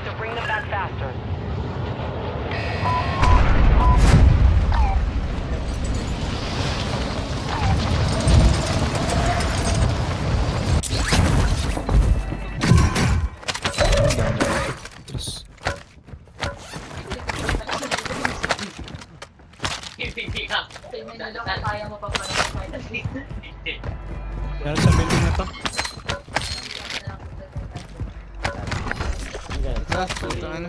to bring them back faster. Terus. Pero sa building na to. Taas, puta ano.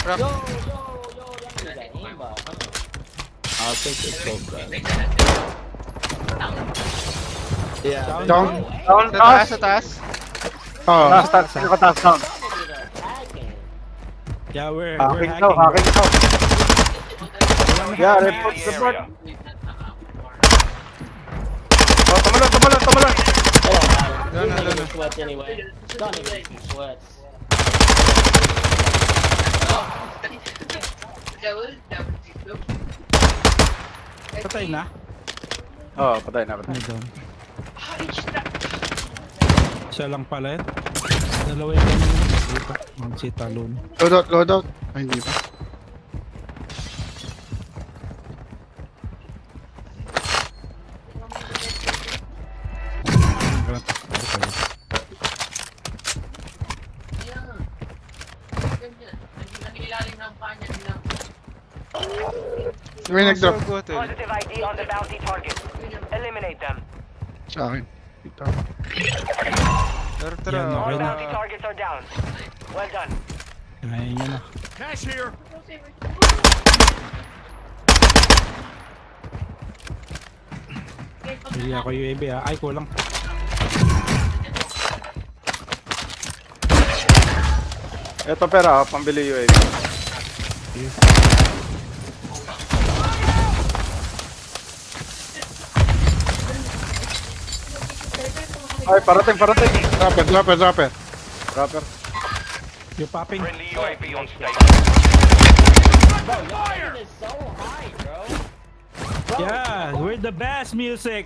Rock. I'll take the smoke gun. Yeah. Down, Sa taas, sa taas. Oh, taas, taas, down. Yeah, we're Hacking hacking. daw, hacking daw. Yeah, Hacking report, max. report. Oh, tumalon. Doon na, doon na. Sweats anyway. Don't even make me sweats. Patay na. Oh, patay na. Ay, doon. Isa lang pala yun. Dalawa yung kanina. Dito. Ang si Talon. Loadout. Ay, hindi pa. May nag-drop Go hotel. Positive ID on the bounty target. Eliminate them. sa akin. Dito. Tara, tara. Yan, okay All na. bounty targets are down. Well done. Kaya niya na. Hindi ako UAV ah. Ay, kulang. Ito pera, pambili UAV. Ay, parating. Dropper. Yung popping. Friendly UAV on station. Fire is so high, bro. Yeah, we're the best music.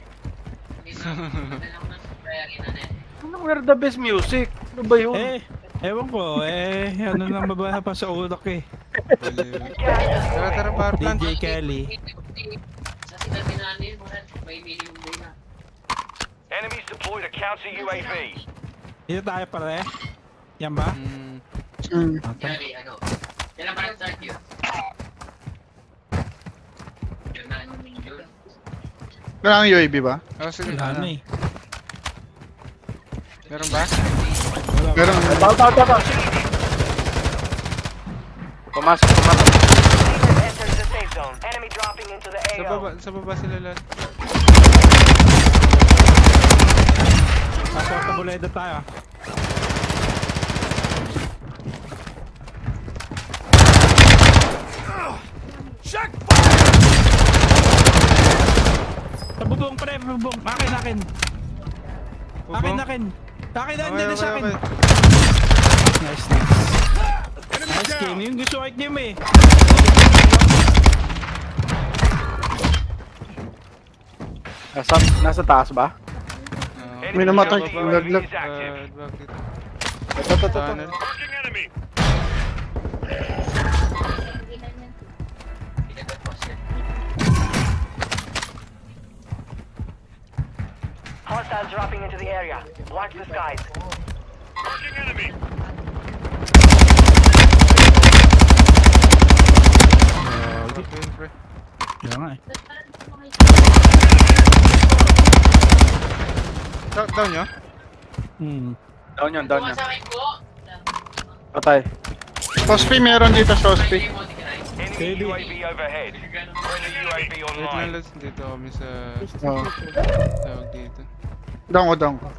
Ano we're the best music? Ano ba yun? Ewan ko, ano nang babaha pa sa utak eh. Tara, tara, power plant. DJ Kelly. Enemies deployed a counter UAV. Dito tayo pare. Yan ba? Okay. Kailangan UAV ba? Oh, sige. Wala na eh. Meron ba? Wala. Meron. Tao. Pumasok. Team has entered the safe zone. Enemy dropping into the AO. Sa baba sila lahat. Pasok sa buleda tayo. Sa bubong pre, bubong. Akin. Bubong? Akin. Akin Okay, na sa okay, akin. okay. Nice. Nice game. Yung gusto ko i-game eh. Nasa taas ba? May namatay. Laglag. Back dito. Ito. Tunnel. Hostiles dropping into the area. Watch the skies. Okay, pre. Kaya nga eh. Down nyo? Down yan. Patay. Sospi meron dito, Sospi. Enemy UAV overhead. Friendly UAV Wait lang, online. lads. Dito kami sa Oh. tawag dito. Down ko.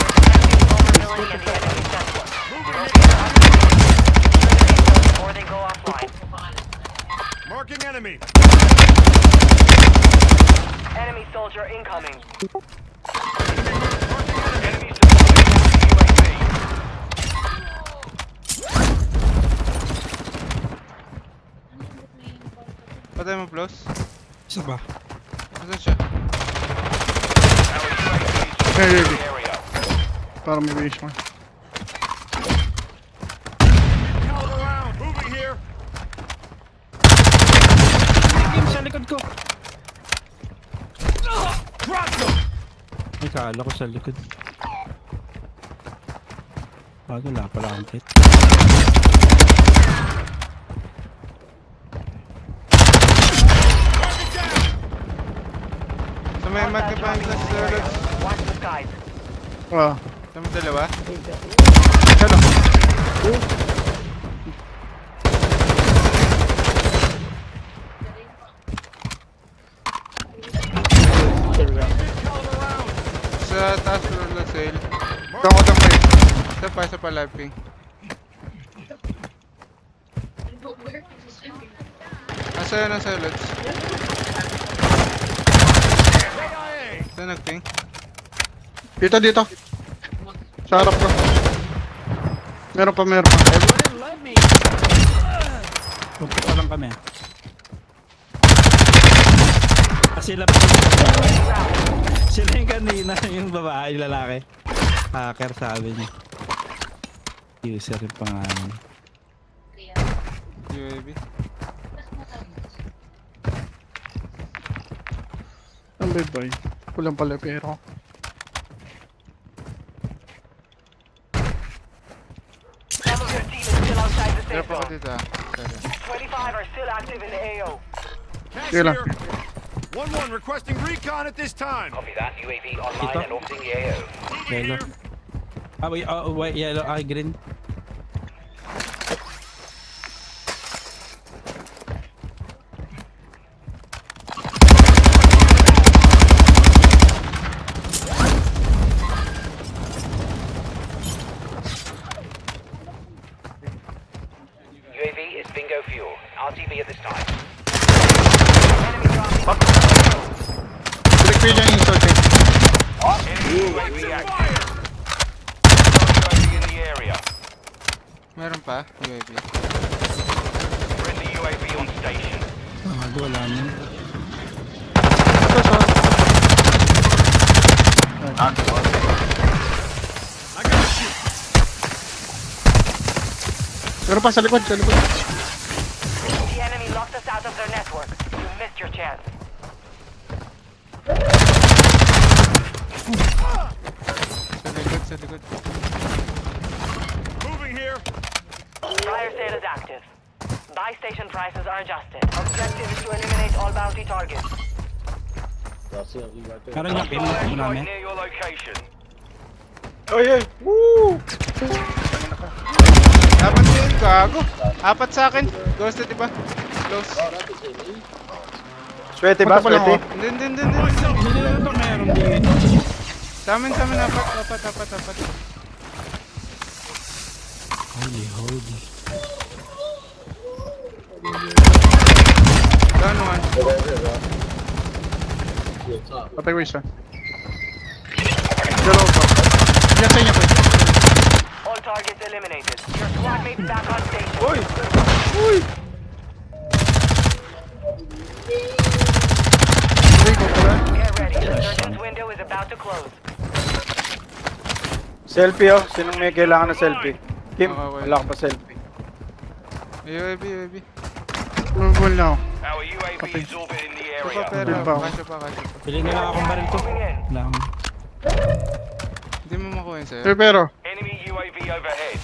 Vulnerability in the enemy sector. Before they go offline. Marking enemy. Enemy soldier incoming. Enemies Patay mo, Plus? Isa ba? Asan siya? Maybe. Area. Para may base mo. Caliber round. Moving here. Game sa likod ko. Drop them. May kala ko sa likod. Wala pala akong kit. Sa may magkabang na sa Lods. Watch the skies. Ah. Sa may dalawa. Hello. Sa taas na sail. Tango tango eh. Isa pa live ping. Asa yun ang Lods? Ito nag-ping. Dito. Sa harap ko. Meron pa. Punta pa lang kami. Sila yung kanina, yung babae, yung lalaki. Hacker sabi niya. User yung pangalan. UAV. Ang bye. Kulang pala pero. Some of your team is still outside the safe Drop ako zone. dito ah. Sorry. 25 are still active in the AO. Cash Sige lang. here. 1-1 requesting recon at this time. Copy that. UAV Dito. and orbiting the AO. Yellow. Wait, yellow, green. UAV is bingo fuel. RTV at this time. Direct page ang insult eh. UAV active. UAV in the area. Meron pa? UAV. Friendly UAV on station. Wala na. Ito sa. I got you. Meron pa sa likod. The enemy locked us out of their network. You missed your chance. Sa likod. Moving here. Fire sale is active. Buy station prices are adjusted. Objective is to eliminate all bounty targets. Parang yung pinag mo namin. Near your location. Ay! Woo! Apat yun, gago. Apat sa akin. Ghosted, diba? Close. Swerte ba? Punta pa lang Swerte? ako. Din. Hindi na ito meron din. Sa amin, apat. Holy. Down one. Patay ko isa. Dalawa pa. Yan sa inyo ko. All targets eliminated. Your squad mates back on station. Uy! Patay ko pala. Get ready. The surgeon's window is about to close. Selfie oh. Sinong may kailangan ng selfie? Kim, Okay. wala ka pa selfie. UAV. Move na ako. Our UAV is orbiting the Ito pa, area. pero Din pa ako. kasya pa. Pili na lang akong baril ko. Wala akong. Hindi mo makuha yun sa'yo. Pero. Enemy UAV overhead.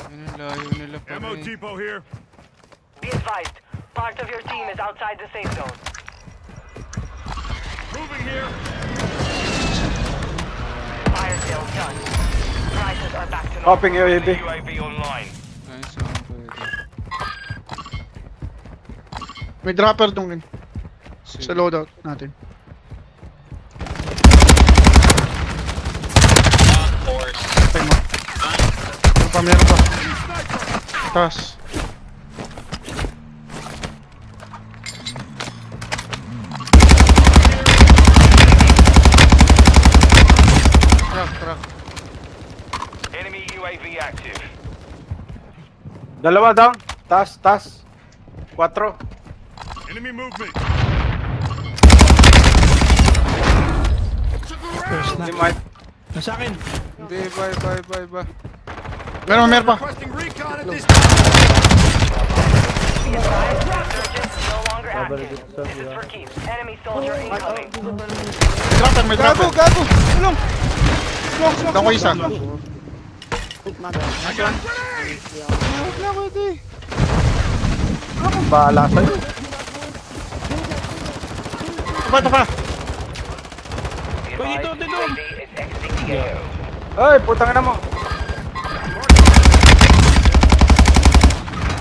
Ano, layo nila pa Ammo rin. depot here. Be advised, part of your team is outside the safe zone. Moving here. Fire sale done. Prices are back to normal. Hopping Friendly UAV. UAV online. Nice one, pwede. May dropper dun sa Sige. loadout natin. Patay mo. Meron pa. Taas. Truck. Enemy UAV active. Dalawa down. Tas. 4. Enemy movement. First na. Hindi, Mike. Nasa akin. Hindi, ba. Meron pa. Requesting recon at this time. Be advised, resurgence is no longer active. This is for keeps. Enemy soldier incoming. May dropper. Gago! Tulong! Smoke! Dako isa. Huwag na, pwede. Bahala sa'yo. Ito pa. Uy, dito. Ay, putang ina mo.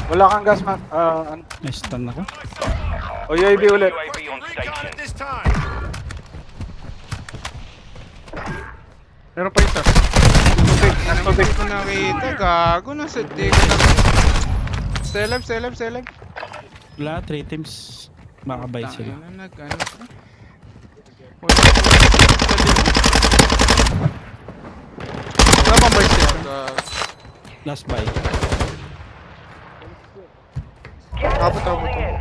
Wala kang gas, man. Na-stun ako. O UAV ulit. Recon at this time. Meron pa isa. Hindi ko nakita. Gago, nasa di ko na. Stay alive. Wala, 3 teams. Makabay sila. Ano. Wala pang buy station. Last buy. Gas is Abot. closing in.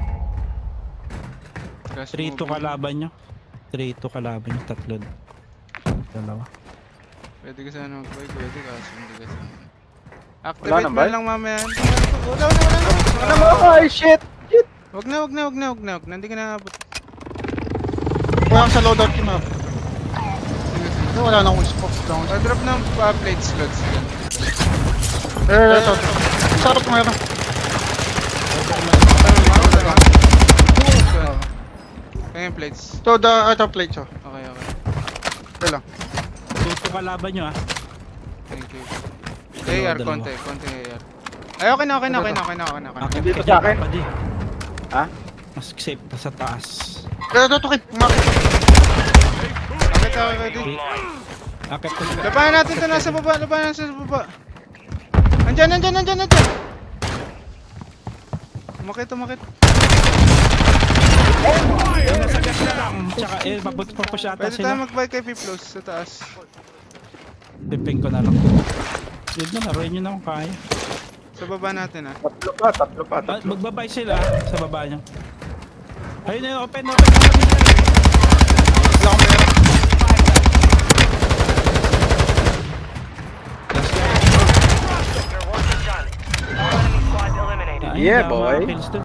3-2 kalaban nyo. 3-2 kalaban nyo. Tatlo. Dalawa. Pwede ka sana mag-buy, pwede kaso hindi ka sana. Wala Activate nang mo buy? lang mamaya. Wala. Ano mo? Ay, shit! Wag na. Hindi ka na abot. Wala sa loadout yung map. Wala na akong scope. Drop ng plate slots dyan. Ito. Sarap mo meron. Kaya yung plates. Ito plate siya. Okay. Ito lang. 2-2 kalaban nyo ah. Thank you. Dalawa. AR, konti AR. Ay, okay na. Akin Dito sa akin. pa di. Ha? Mas safe pa sa taas. Ito, Kip. Umakit. Okay, ready. Akit ko sila. Labanan natin ito, nasa baba. Andyan. Umakit. Nasa gas na lang. Tsaka mabot pa po siya ata Pwede tayo sila. mag-buy kay Piplos sa taas. Piping ko na lang. Yun na, laruin nyo na kung kaya. Sa baba natin ah. Tatlo pa. Magbabay sila sa baba nyo. Ayun na, open. Wala akong meron. Your work is done. All enemy squads eliminated. Ayun, Yeah, wala mga boy. kills dun.